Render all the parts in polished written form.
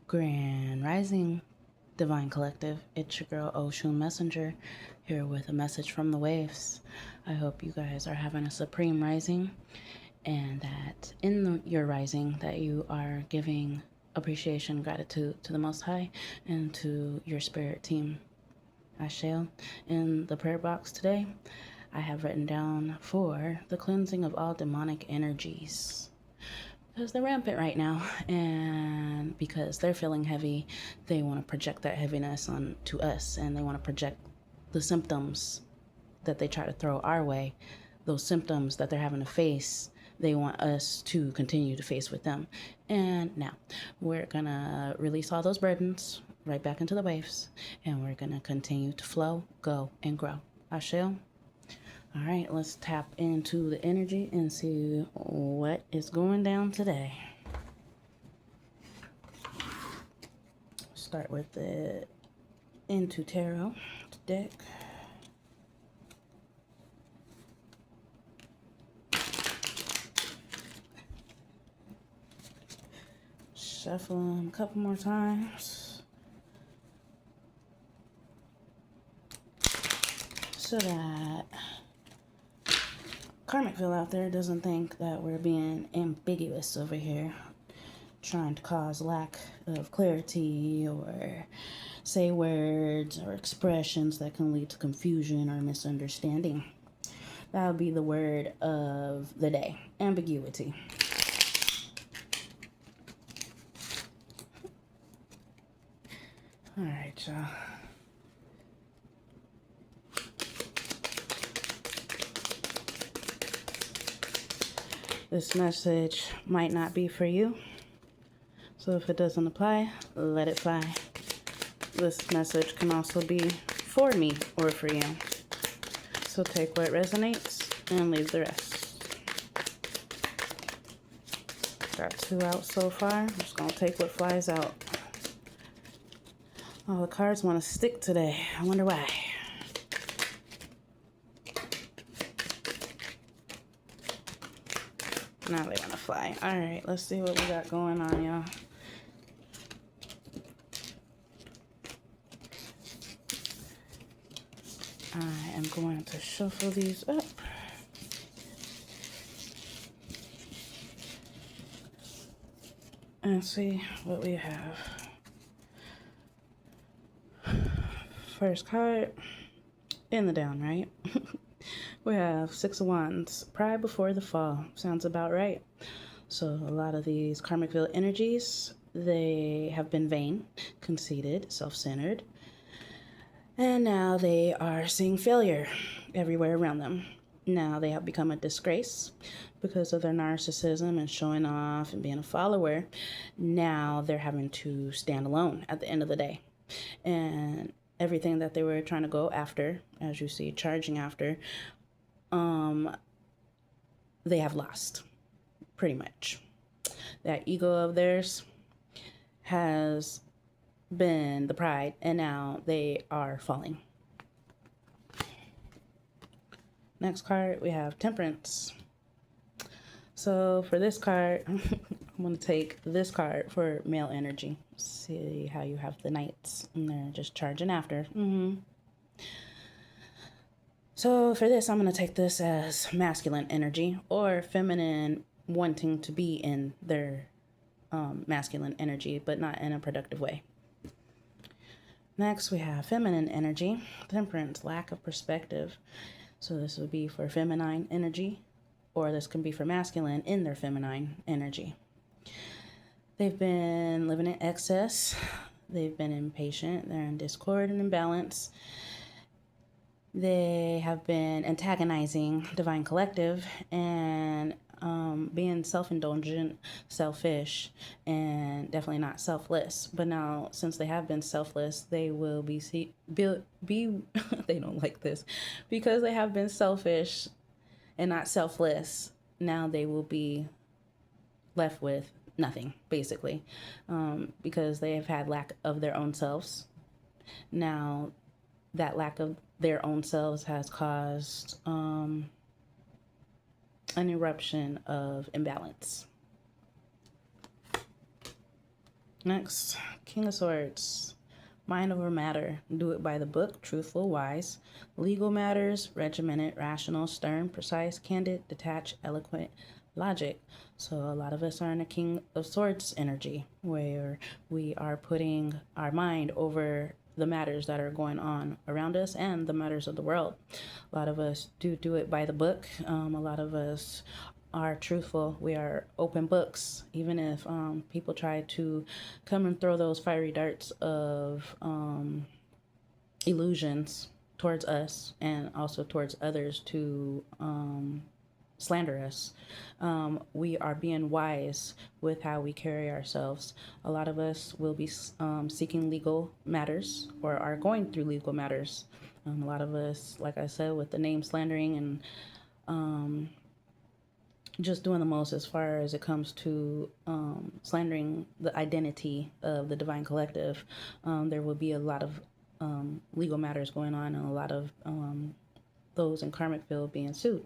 Grand Rising, Divine Collective. It's your girl Oshun Messenger here with a message from the waves. I hope you guys are having a supreme rising, and that in your rising that you are giving appreciation, gratitude to the Most High and to your spirit team. I shall. In the prayer box today, I have written down for the cleansing of all demonic energies, because they're rampant right now, and because they're feeling heavy, they want to project that heaviness onto us, and they want to project the symptoms that they try to throw our way. Those symptoms that they're having to face, they want us to continue to face with them. And now we're gonna release all those burdens right back into the waves, and we're gonna continue to flow, go, and grow. I shall. All right, let's tap into the energy and see what is going down today. Start with the Into Tarot deck. Shuffle them a couple more times so that Karmicville out there doesn't think that we're being ambiguous over here, trying to cause lack of clarity or say words or expressions that can lead to confusion or misunderstanding. That would be the word of the day: ambiguity. All right, y'all. This message might not be for you, so if it doesn't apply, let it fly. This message can also be for me or for you, so take what resonates and leave the rest. Got 2 out so far. I'm just gonna take what flies out. Oh, the cards want to stick today. I wonder why. Now they want to fly. All right, let's see what we got going on, y'all. I am going to shuffle these up. And see what we have. First card in the down, right? We have 6 of Wands. Pride before the fall. Sounds about right. So a lot of these Karmicville energies, they have been vain, conceited, self-centered, and now they are seeing failure everywhere around them. Now they have become a disgrace because of their narcissism and showing off and being a follower. Now they're having to stand alone at the end of the day. And everything that they were trying to go after, as you see, charging after, they have lost, pretty much. That ego of theirs has been the pride, and now they are falling. Next card, we have Temperance. So for this card, I'm going to take this card for male energy. See how you have the Knights, and they're just charging after. So for this, I'm going to take this as masculine energy, or feminine wanting to be in their masculine energy, but not in a productive way. Next, we have feminine energy, Temperance, lack of perspective. So this would be for feminine energy, or this can be for masculine in their feminine energy. They've been living in excess. They've been impatient. They're in discord and imbalance. They have been antagonizing Divine Collective and being self-indulgent, selfish, and definitely not selfless. But now, since they have been selfless, they will be they don't like this, because they have been selfish and not selfless. Now they will be left with nothing, basically, because they have had lack of their own selves. Now, that lack of their own selves has caused an eruption of imbalance. Next, King of Swords. Mind over matter. Do it by the book, truthful, wise. Legal matters, regimented, rational, stern, precise, candid, detached, eloquent, logic. So a lot of us are in a King of Swords energy where we are putting our mind over the matters that are going on around us and the matters of the world. A lot of us do it by the book. A lot of us are truthful. We are open books, even if people try to come and throw those fiery darts of illusions towards us and also towards others to slander us. We are being wise with how we carry ourselves. A lot of us will be seeking legal matters or are going through legal matters. A lot of us, like I said, with the name slandering and just doing the most as far as it comes to slandering the identity of the Divine Collective. There will be a lot of legal matters going on and a lot of those in karmic field being sued.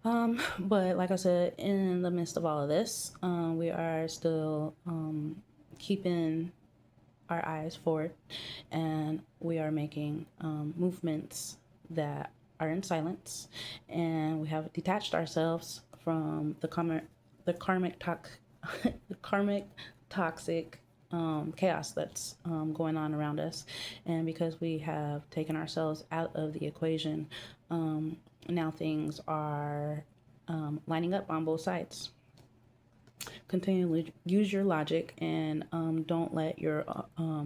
But like I said, in the midst of all of this, we are still keeping our eyes forward, and we are making movements that are in silence, and we have detached ourselves from the karmic toxic chaos that's going on around us. And because we have taken ourselves out of the equation, now things are lining up on both sides. Continue to use your logic and don't let your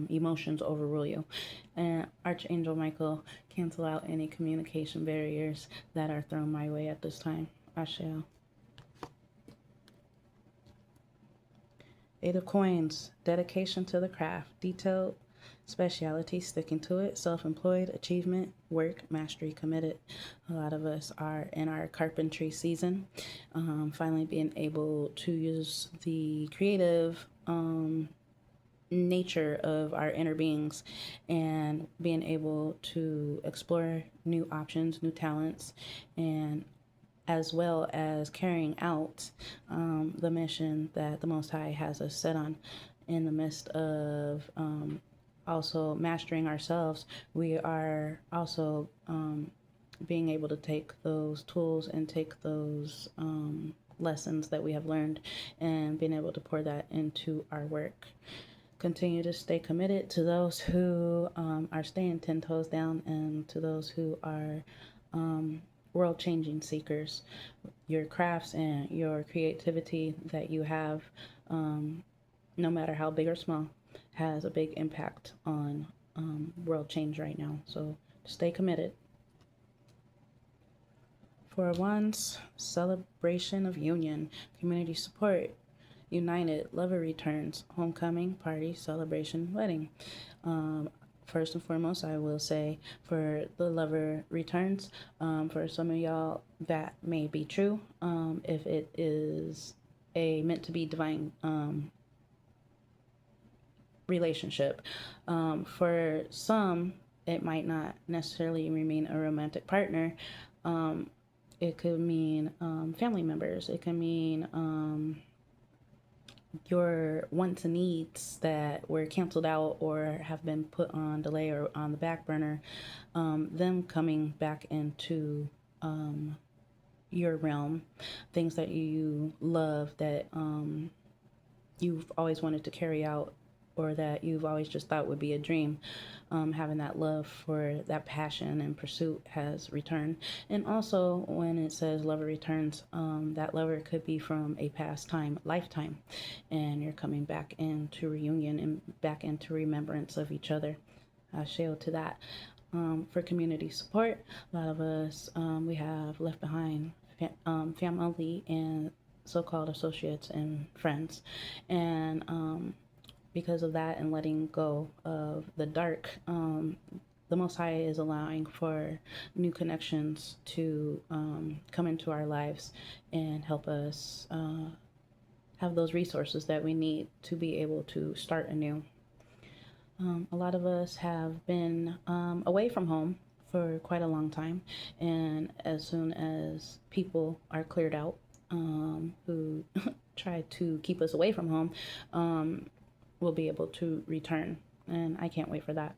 emotions overrule you. And Archangel Michael, cancel out any communication barriers that are thrown my way at this time. I shall. Eight of Coins, dedication to the craft, detailed speciality, sticking to it, self-employed, achievement, work, mastery, committed. A lot of us are in our carpentry season, finally being able to use the creative nature of our inner beings and being able to explore new options, new talents, and as well as carrying out the mission that the Most High has us set on. In the midst of also mastering ourselves, we are also being able to take those tools and take those lessons that we have learned and being able to pour that into our work. Continue to stay committed to those who are staying 10 toes down and to those who are world-changing seekers. Your crafts and your creativity that you have, no matter how big or small, has a big impact on world change right now. So stay committed. For Wands, celebration of union, community support, united, lover returns, homecoming, party, celebration, wedding. First and foremost, I will say for the lover returns, for some of y'all that may be true. If it is a meant to be divine relationship. For some, it might not necessarily remain a romantic partner. It could mean family members. It can mean your wants and needs that were canceled out or have been put on delay or on the back burner, them coming back into your realm, things that you love that you've always wanted to carry out or that you've always just thought would be a dream. Having that love for that passion and pursuit has returned. And also when it says lover returns, that lover could be from a past time, lifetime, and you're coming back into reunion and back into remembrance of each other. I share to that. For community support, a lot of us, we have left behind family and so-called associates and friends. And because of that and letting go of the dark, the Most High is allowing for new connections to come into our lives and help us have those resources that we need to be able to start anew. A lot of us have been away from home for quite a long time, and as soon as people are cleared out who try to keep us away from home, will be able to return. And I can't wait for that.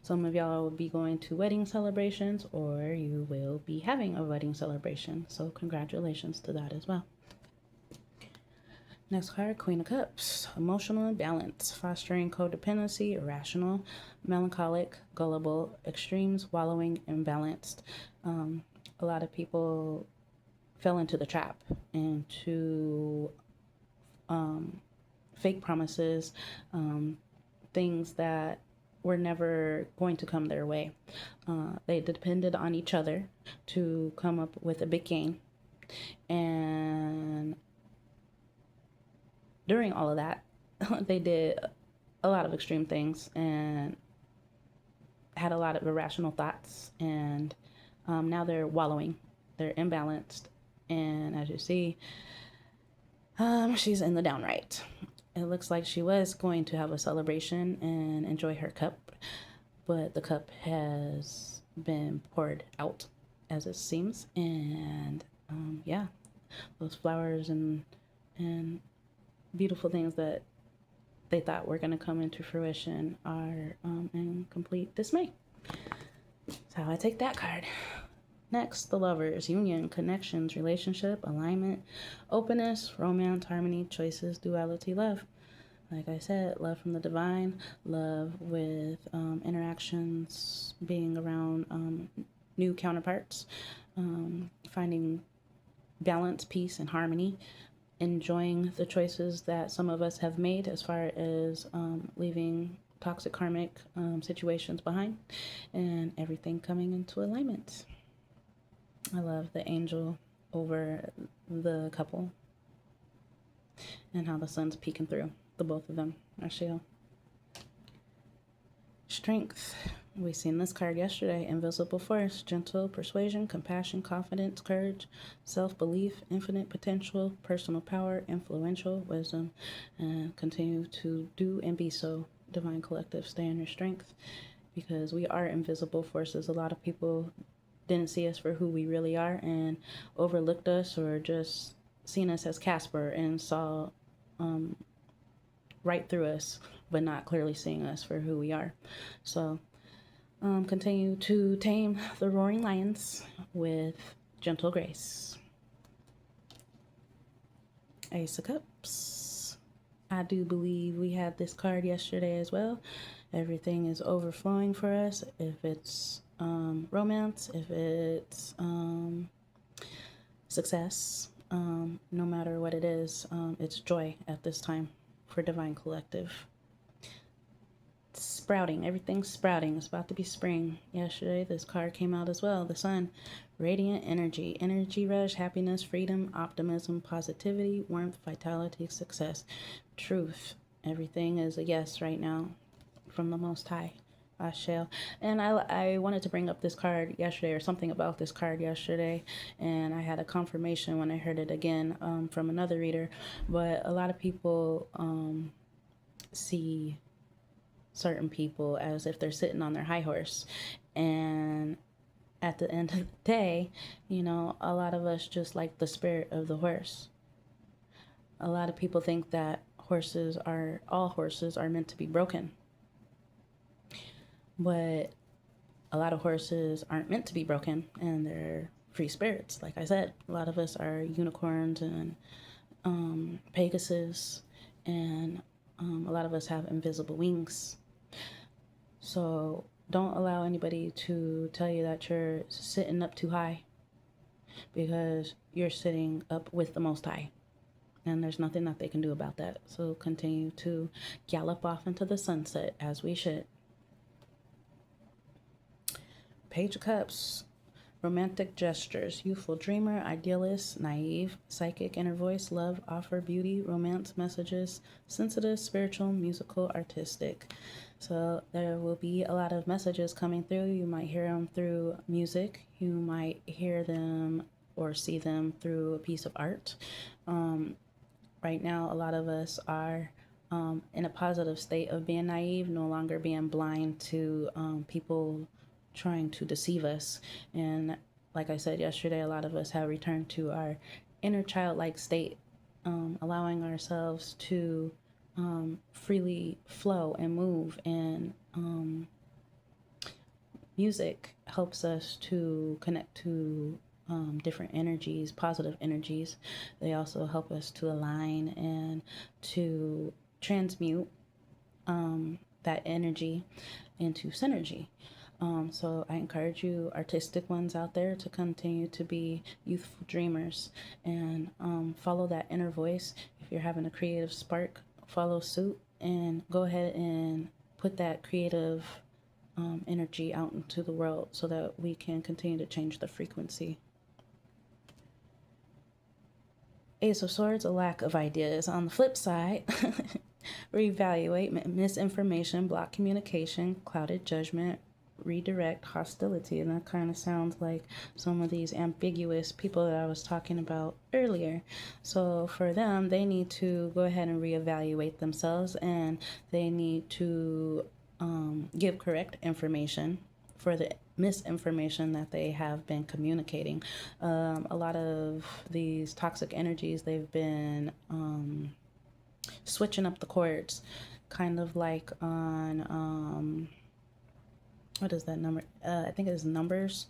Some of y'all will be going to wedding celebrations, or you will be having a wedding celebration. So congratulations to that as well. Next card, Queen of Cups. Emotional imbalance, fostering codependency, irrational, melancholic, gullible, extremes, wallowing, imbalanced. A lot of people fell into the trap, into fake promises, things that were never going to come their way. They depended on each other to come up with a big gain. And during all of that, they did a lot of extreme things and had a lot of irrational thoughts. And now they're wallowing. They're imbalanced. And as you see, she's in the downright. It looks like she was going to have a celebration and enjoy her cup, but the cup has been poured out, as it seems. And yeah, those flowers and beautiful things that they thought were going to come into fruition are in complete dismay. That's how I take that card. Next, the Lovers, union, connections, relationship, alignment, openness, romance, harmony, choices, duality, love. Like I said, love from the divine, love with interactions, being around new counterparts, finding balance, peace, and harmony, enjoying the choices that some of us have made as far as leaving toxic karmic situations behind, and everything coming into alignment. I love the angel over the couple and how the sun's peeking through the both of them. Ashiel. Strength. We seen this card yesterday. Invisible force, gentle, persuasion, compassion, confidence, courage, self-belief, infinite potential, personal power, influential, wisdom, and continue to do and be so. Divine Collective, stay in your strength, because we are invisible forces. A lot of people didn't see us for who we really are and overlooked us, or just seen us as Casper and saw right through us, but not clearly seeing us for who we are. So continue to tame the roaring lions with gentle grace. Ace of Cups. I do believe we had this card yesterday as well. Everything is overflowing for us. If it's romance, if it's success, no matter what it is, it's joy at this time for Divine Collective. It's sprouting, everything's sprouting. It's about to be spring. Yesterday, this card came out as well. The sun, radiant energy, energy rush, happiness, freedom, optimism, positivity, warmth, vitality, success, truth. Everything is a yes right now from the Most High. Ashel. And I wanted to bring up this card yesterday, or something about this card yesterday, and I had a confirmation when I heard it again from another reader. But a lot of people see certain people as if they're sitting on their high horse, and at the end of the day, you know, a lot of us just like the spirit of the horse. A lot of people think that all horses are meant to be broken. But a lot of horses aren't meant to be broken, and they're free spirits. Like I said, a lot of us are unicorns and Pegasus, and a lot of us have invisible wings. So don't allow anybody to tell you that you're sitting up too high, because you're sitting up with the Most High, and there's nothing that they can do about that. So continue to gallop off into the sunset as we should. Page of Cups. Romantic gestures, youthful dreamer, idealist, naive, psychic, inner voice, love, offer, beauty, romance, messages, sensitive, spiritual, musical, artistic. So there will be a lot of messages coming through. You might hear them through music. You might hear them or see them through a piece of art. Right now, a lot of us are in a positive state of being naive, no longer being blind to people trying to deceive us. And like I said yesterday, a lot of us have returned to our inner childlike state, allowing ourselves to freely flow and move. And music helps us to connect to different energies, positive energies. They also help us to align and to transmute that energy into synergy. So I encourage you, artistic ones out there, to continue to be youthful dreamers and follow that inner voice. If you're having a creative spark, follow suit and go ahead and put that creative energy out into the world so that we can continue to change the frequency. Ace of Swords, a lack of ideas. On the flip side, reevaluate misinformation, block communication, clouded judgment, redirect hostility. And that kind of sounds like some of these ambiguous people that I was talking about earlier. So for them, they need to go ahead and reevaluate themselves, and they need to give correct information for the misinformation that they have been communicating. A lot of these toxic energies, they've been switching up the chords, kind of like on what is that number? I think it's Numbers.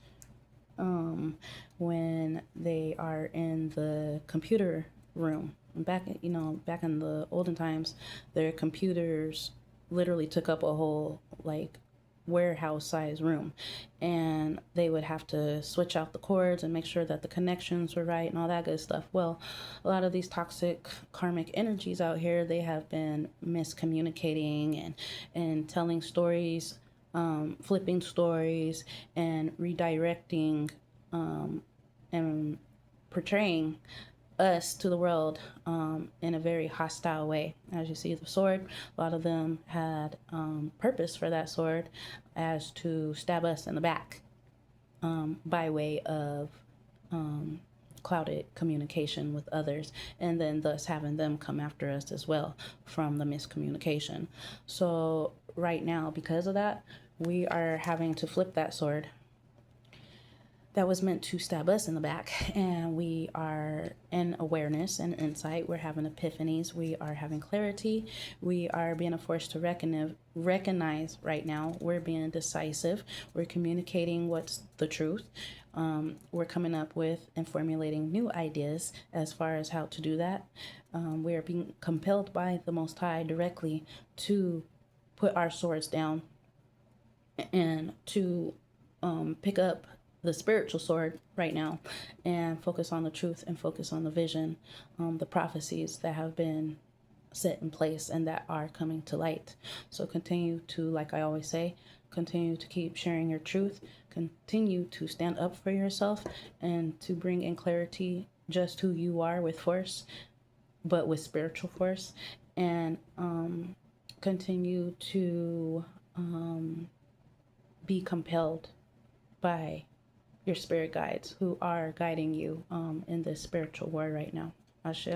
When they are in the computer room, back in the olden times, their computers literally took up a whole like warehouse size room, and they would have to switch out the cords and make sure that the connections were right and all that good stuff. Well, a lot of these toxic karmic energies out here, they have been miscommunicating and telling stories, flipping stories, and redirecting and portraying us to the world in a very hostile way. As you see, the sword, a lot of them had purpose for that sword as to stab us in the back by way of clouded communication with others, and then thus having them come after us as well from the miscommunication. So right now, because of that, we are having to flip that sword that was meant to stab us in the back, and we are in awareness and insight. We're having epiphanies. We are having clarity. We are being a force to recognize right now. We're being decisive. We're communicating what's the truth. We're coming up with and formulating new ideas as far as how to do that. We are being compelled by the Most High directly to put our swords down and to pick up the spiritual sword right now and focus on the truth and focus on the vision, the prophecies that have been set in place and that are coming to light. So continue to, like I always say, continue to keep sharing your truth, continue to stand up for yourself, and to bring in clarity just who you are with force, but with spiritual force, and continue to be compelled by your spirit guides who are guiding you in this spiritual war right now. Ashe.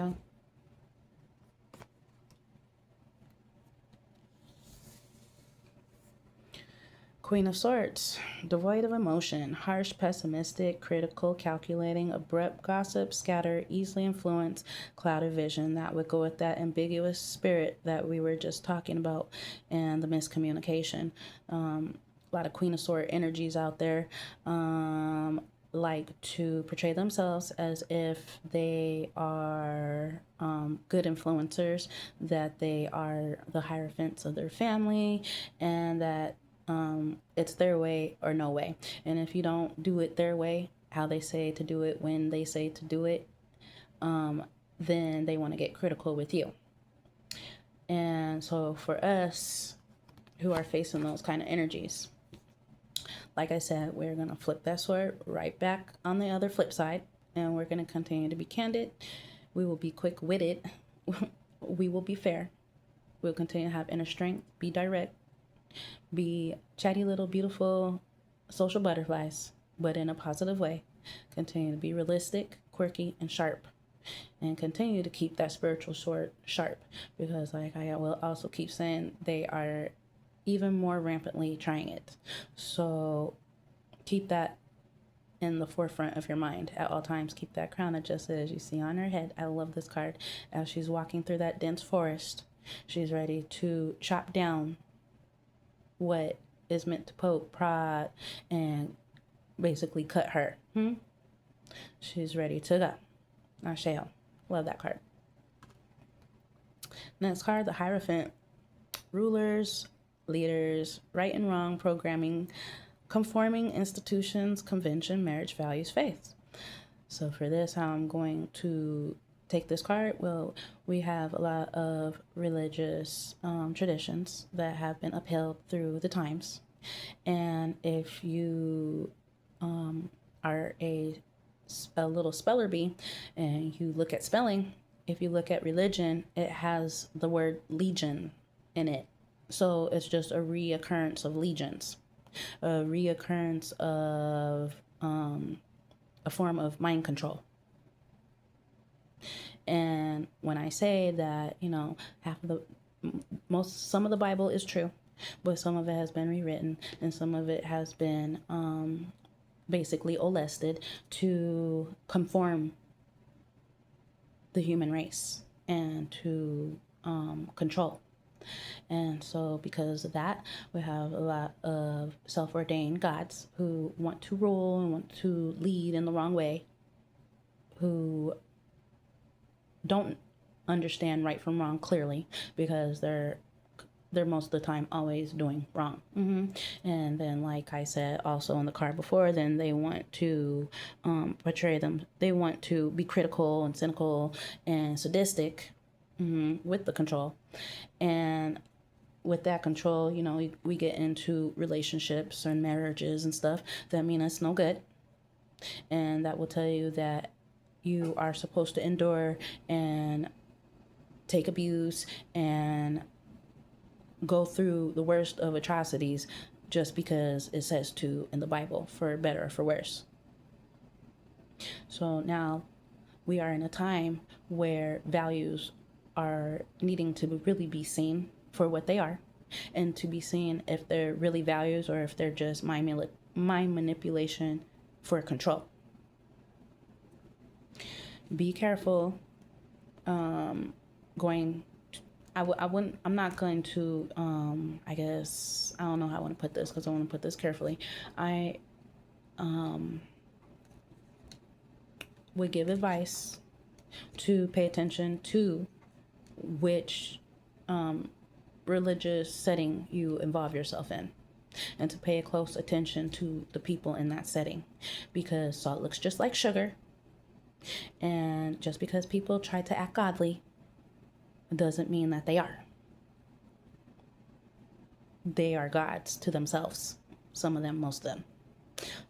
Queen of Swords, devoid of emotion, harsh, pessimistic, critical, calculating, abrupt, gossip, scatter, easily influenced, clouded vision. That would go with that ambiguous spirit that we were just talking about and the miscommunication. A lot of Queen of Sword energies out there like to portray themselves as if they are good influencers, that they are the hierophants of their family, and that it's their way or no way. And if you don't do it their way, how they say to do it, when they say to do it, then they want to get critical with you. And so for us who are facing those kind of energies, like I said, we're going to flip that sword right back on the other flip side, and we're going to continue to be candid. We will be quick-witted. We will be fair. We'll continue to have inner strength, be direct, be chatty little beautiful social butterflies, but in a positive way. Continue to be realistic, quirky, and sharp. And continue to keep that spiritual sword sharp, because like I will also keep saying, they are even more rampantly trying it. So keep that in the forefront of your mind at all times. Keep that crown adjusted as you see on her head. I love this card. As she's walking through that dense forest, She's ready to chop down what is meant to poke, prod, and basically cut her. She's ready to go. I shall. Love that card. Next card, the Hierophant. Rulers, leaders, right and wrong, programming, conforming institutions, convention, marriage, values, faiths. So for this, how I'm going to take this card, well, we have a lot of religious traditions that have been upheld through the times. And if you are a little speller bee and you look at spelling, if you look at religion, it has the word legion in it. So it's just a reoccurrence of legions, a reoccurrence of a form of mind control. And when I say that, some of the Bible is true, but some of it has been rewritten and some of it has been basically olested to conform the human race and to control. And so because of that, we have a lot of self-ordained gods who want to rule and want to lead in the wrong way, who don't understand right from wrong clearly because they're most of the time always doing wrong. And then, like I said also in the card before, then they want to portray them. They want to be critical and cynical and sadistic with the control. And with that control, we get into relationships and marriages and stuff that mean us no good. And that will tell you that you are supposed to endure and take abuse and go through the worst of atrocities just because it says to in the Bible, for better or for worse. So now we are in a time where values are needing to really be seen for what they are, and to be seen if they're really values or if they're just mind manipulation for control. Be careful going to, I'm not going to I guess I don't know how I want to put this because I want to put this carefully. I would give advice to pay attention to which religious setting you involve yourself in, and to pay close attention to the people in that setting, because salt looks just like sugar, and just because people try to act godly doesn't mean that they are. They are gods to themselves, some of them, most of them.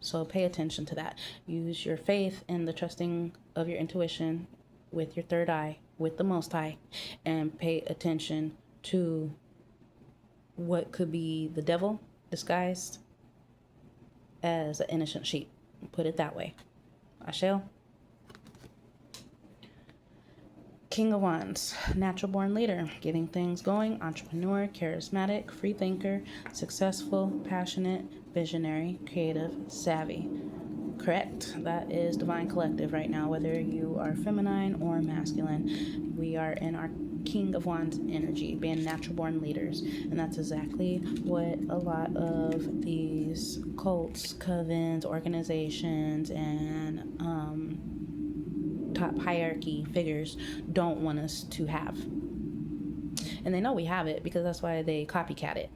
So pay attention to that. Use your faith and the trusting of your intuition with your third eye, with the Most High, and pay attention to what could be the devil disguised as an innocent sheep. Put it that way. I shall. King of Wands, natural born leader, getting things going, entrepreneur, charismatic, free thinker, successful, passionate, visionary, creative, savvy. Correct. That is Divine Collective right now, whether you are feminine or masculine. We are in our King of Wands energy, being natural born leaders. And that's exactly what a lot of these cults, covens, organizations, and top hierarchy figures don't want us to have. And they know we have it because that's why they copycat it.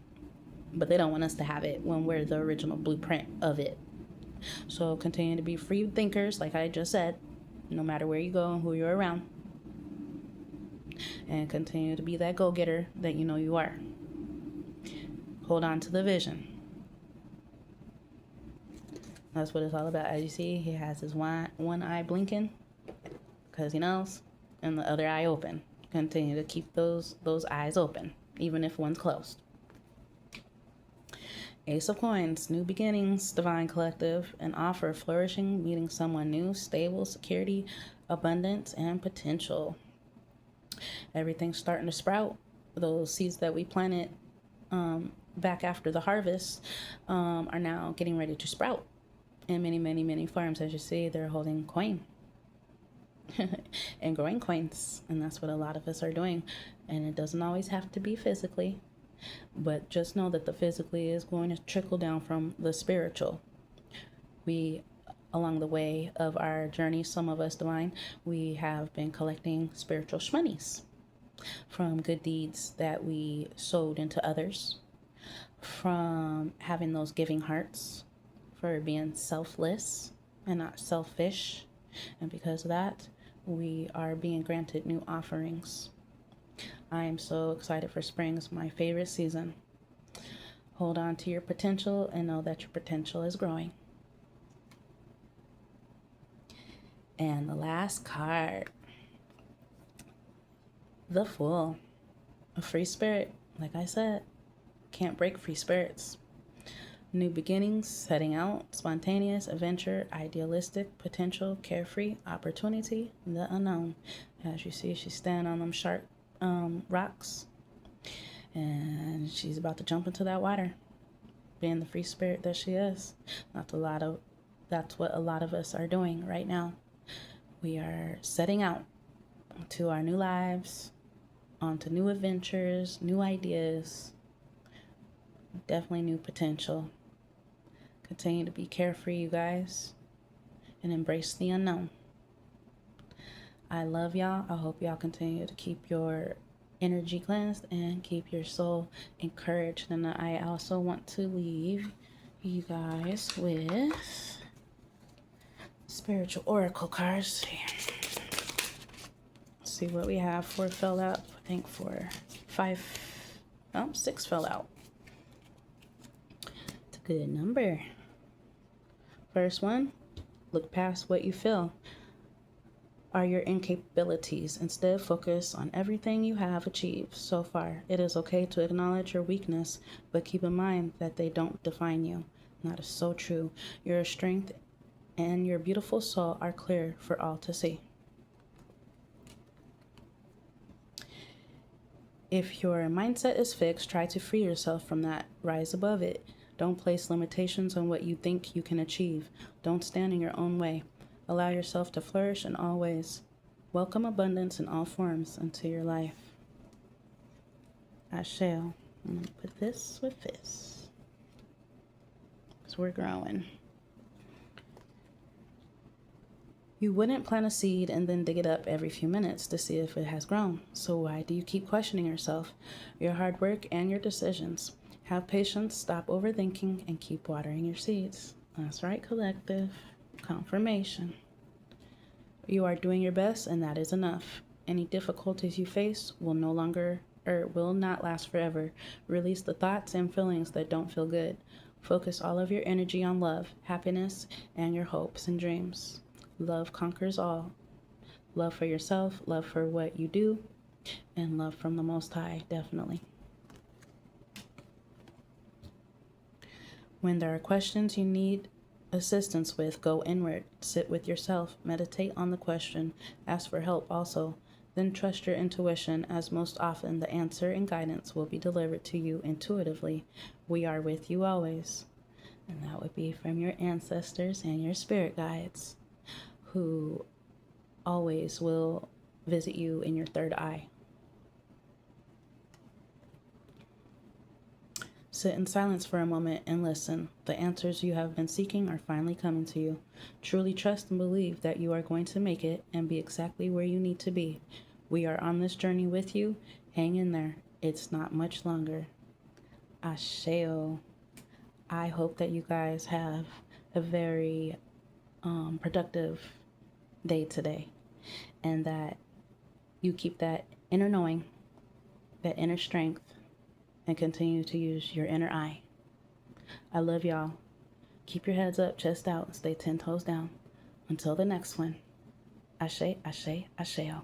But they don't want us to have it when we're the original blueprint of it. So continue to be free thinkers, like I just said, no matter where you go and who you're around. And continue to be that go-getter that you know you are. Hold on to the vision. That's what it's all about. As you see, he has his one eye blinking because he knows, and the other eye open. Continue to keep those eyes open, even if one's closed. Ace of Coins, new beginnings, Divine Collective, an offer, flourishing, meeting someone new, stable, security, abundance, and potential. Everything's starting to sprout. Those seeds that we planted back after the harvest are now getting ready to sprout. And many, many, many farms, as you see, they're holding coin. and growing coins. And that's what a lot of us are doing. And it doesn't always have to be physically, but just know that the physically is going to trickle down from the spiritual. We, along the way of our journey, some of us divine, we have been collecting spiritual shmoneys from good deeds that we sowed into others, from having those giving hearts, for being selfless and not selfish. And because of that, we are being granted new offerings. I am so excited for spring. It's my favorite season. Hold on to your potential and know that your potential is growing. And the last card, the Fool, a free spirit. Like I said, can't break free spirits. New beginnings, setting out, spontaneous, adventure, idealistic, potential, carefree, opportunity, the unknown. As you see, she's standing on them sharp rocks, and she's about to jump into that water, being the free spirit that she is. That's what a lot of us are doing right now. We are setting out to our new lives, onto new adventures, new ideas, definitely new potential. Continue to be carefree, you guys, and embrace the unknown. I love y'all. I hope y'all continue to keep your energy cleansed and keep your soul encouraged. And I also want to leave you guys with spiritual oracle cards. Let's see what we have. 4 fell out. I think 6 fell out. It's a good number. First one, look past what you feel are your incapabilities. Instead, focus on everything you have achieved so far. It is okay to acknowledge your weakness, but keep in mind that they don't define you. That is so true. Your strength and your beautiful soul are clear for all to see. If your mindset is fixed, try to free yourself from that. Rise above it. Don't place limitations on what you think you can achieve. Don't stand in your own way. Allow yourself to flourish in all ways. Welcome abundance in all forms into your life. I shall. I'm going to put this with this, because we're growing. You wouldn't plant a seed and then dig it up every few minutes to see if it has grown. So why do you keep questioning yourself, your hard work, and your decisions? Have patience, stop overthinking, and keep watering your seeds. That's right, collective. Confirmation. You are doing your best, and that is enough. Any difficulties you face will not last forever. Release the thoughts and feelings that don't feel good. Focus all of your energy on love, happiness, and your hopes and dreams. Love conquers all. Love for yourself, love for what you do, and love from the Most High, definitely. When there are questions you need assistance with, go inward. Sit with yourself. Meditate on the question. Ask for help also. Then trust your intuition, as most often the answer and guidance will be delivered to you intuitively. We are with you always. And that would be from your ancestors and your spirit guides, who always will visit you in your third eye. Sit in silence for a moment and listen. The answers you have been seeking are finally coming to you. Truly trust and believe that you are going to make it and be exactly where you need to be. We are on this journey with you. Hang in there. It's not much longer. Asheo. I hope that you guys have a very productive day today, and that you keep that inner knowing, that inner strength, and continue to use your inner eye. I love y'all. Keep your heads up, chest out, and stay 10 toes down. Until the next one. Ashe, ashe, asheo.